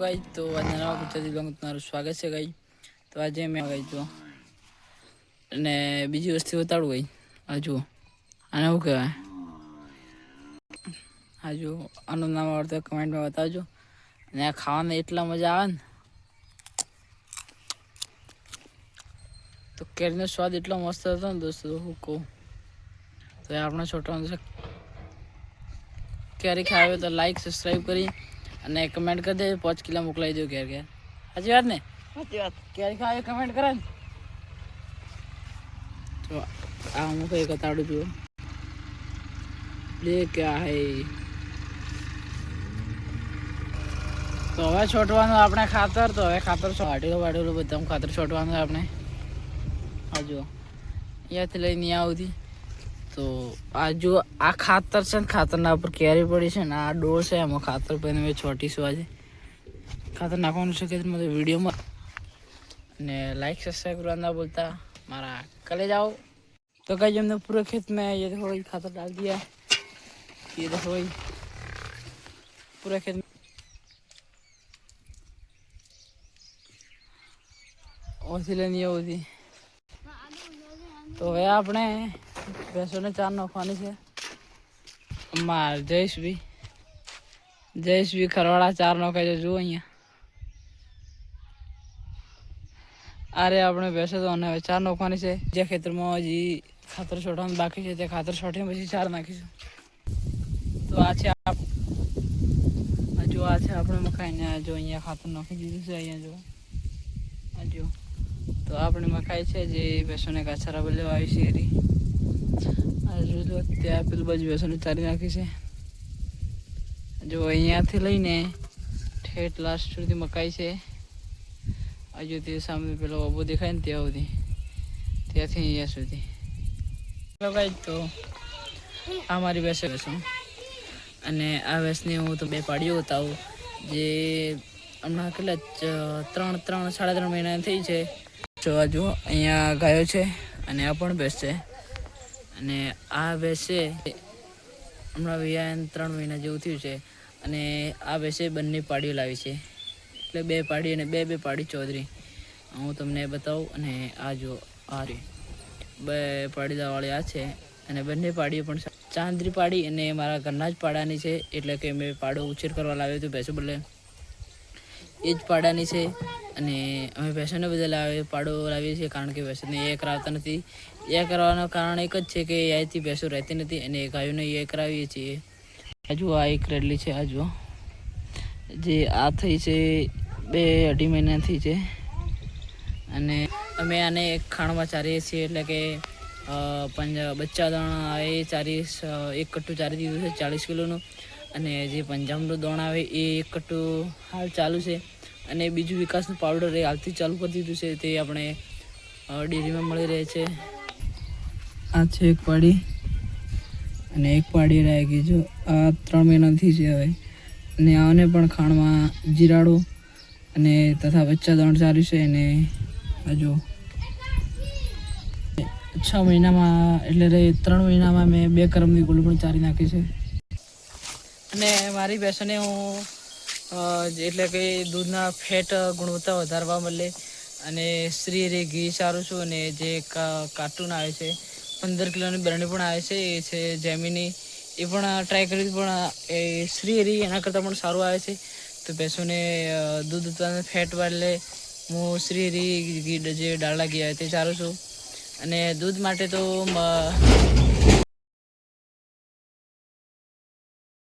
ગાઈ તો આજના ગુજરાતી બ્લોગમાં તમારું સ્વાગત છે ગાઈ. તો આજે મેં ગાઈ તો અને બીજી વસ્તુ બતાડું ગઈ. આ જુઓ, આને શું કહેવાય? આ જુઓ, આનું નામ આવડતું હોય કમેન્ટમાં બતાવજો. અને આ ખાવાને એટલા મજા આવે ને, તો કેરીનો સ્વાદ એટલો મસ્ત હતો ને દોસ્તો, હું કહું. તો એ આપણા છોટાનું છે. કેરી ખાવે તો લાઈક સબસ્ક્રાઈબ કરી અને કમેન્ટ કરી દે. 5 કિલો મોકલાવી દો ઘેર ઘેર. સાચી વાત ને? સાચી વાત. કેરી ખાવે કમેન્ટ કરે ને તો આ હું કઈ બતાડું છું. ये क्या है? તો હવે છોટવાનું આપણે ખાતર. તો હવે ખાતર વાઢેલું બધા ખાતર છોટવાનું આપણે. હા જુઓ, અહીંયાથી લઈને અહીંયા સુધી. તો આ જો આ ખાતર છે ને, ખાતરના ઉપર કેરી પડી છે ને, આ ડોળ છે, એમાં ખાતર પડીને મેં છોટીશું. આજે ખાતર નાખવાનું છે કે વિડીયોમાં. અને लाइक सब्सक्राइब करना ना बोलता मारा कले जाओ. तो कहीं हमने पूरे खेत में ये देखो खातर डाल दिया. ये देखो पूरे खेत में ઓછી લેની હોતી. તો હવે આપણે ભેંસોને ચાર નાખવાની છે. માર જયેશભી ખરવાડા ચાર નાખે છે. જુઓ અહીંયા. અરે આપણે ભેંસો તો હવે ચાર નાખવાની છે. જે ખેતરમાં હજી ખાતર છોડવાનું બાકી છે તે ખાતર છોડીને પછી ચાર નાખીશું. તો આ છે આ છે આપણે મકાઈને. જો અહીંયા ખાતર નાખી દીધું છે. અહીંયા જો આ જો, તો આપણે મકાઈ છે જે ભેંસોને ઘાસચારા લેવા આવી છે. એરી આ જો ત્યાં પેલું બાજુ ભેંસોને ચારી નાખી છે. જો અહીંયાથી લઈને ઠેઠ લાસ્ટ સુધી મકાઈ છે. હજુ તે સામે પેલો અબો દેખાય ને ત્યાં સુધી, ત્યાંથી અહીંયા સુધી લગાવી. તો આ મારી ભેંસો અને આ ભેંસની હું તો 2 પાડીઓ બતાવું. જે હમણાં કેટલા 3.5 મહિના થઈ છે. જોવા જુઓ, અહીંયા ગાયો છે અને આ પણ ભેંસ છે. અને આ ભેંસ છે હમણાં વિયાને 3 મહિના જેવું થયું છે. અને આ ભેંસે બંને પાડીઓ લાવી છે. એટલે 2 પાડી અને 2 પાડી ચૌધરી હું તમને બતાવું. અને આ જો આ 2 પાડીદાવાળી આ છે. અને બંને પાડીઓ પણ ચાંદરી પાડી અને મારા ઘરના જ પાડાની છે. એટલે કે મેં પાડો ઉછેર કરવા લાવ્યો હતો ભેંસો બદલે એ જ પાડાની છે. અને અમે ભેંસોને બદલે પાડો લાવીએ છીએ, કારણ કે ભેંસોને એ કરાવતા નથી. એ કરવાનું કારણ એક જ છે કે અહીંથી ભેંસો રહેતી નથી અને ગાયોને એ કરાવીએ છીએ. હજુ આ એક રેડલી છે. આ જુઓ, જે આ થઈ છે 2-2.5 મહિનાથી છે. અને અમે આને એક ખાણમાં ચારીએ છીએ. એટલે કે બચ્ચા દાણા આવે એ ચારી 1 કટ્ટું ચારી દીધું છે 40 કિલોનું. અને જે પંજાબનું દાણા આવે એ 1 કટ્ટું હાલ ચાલુ છે. અને બીજું વિકાસનું પાવડર એ હાલથી ચાલુ કરી દીધું છે. તે આપણે ડેરીમાં મળી રહે છે. આ છે એક પાડી અને એક પાડી રહી ગઈ. જો આ 3 મહિનાથી છે હવે. અને આને પણ ખાણમાં જીરાડો અને તથા બચ્ચા દાણ ચાર્યું છે. અને હજુ 6 મહિનામાં એટલે 3 મહિનામાં મેં 2 કરમની ગોળ પણ ચારી નાખી છે. અને મારી ભેંસોને હું એટલે કે દૂધના ફેટ ગુણવત્તા વધારવા મળે અને શ્રી ઘી ચારું છું. અને જે કાર્ટૂન આવે છે 15 કિલોની બરણી પણ આવે છે, એ છે જેમિની. એ પણ ટ્રાય કરી, પણ એ શ્રી એના કરતાં પણ સારું આવે છે. તો ભેંસોને દૂધ ઉત્પાદન ફેટ વાળે હું શ્રી ઘી જે ડાળા ઘી આવે તે ચારું છું. અને દૂધ માટે તો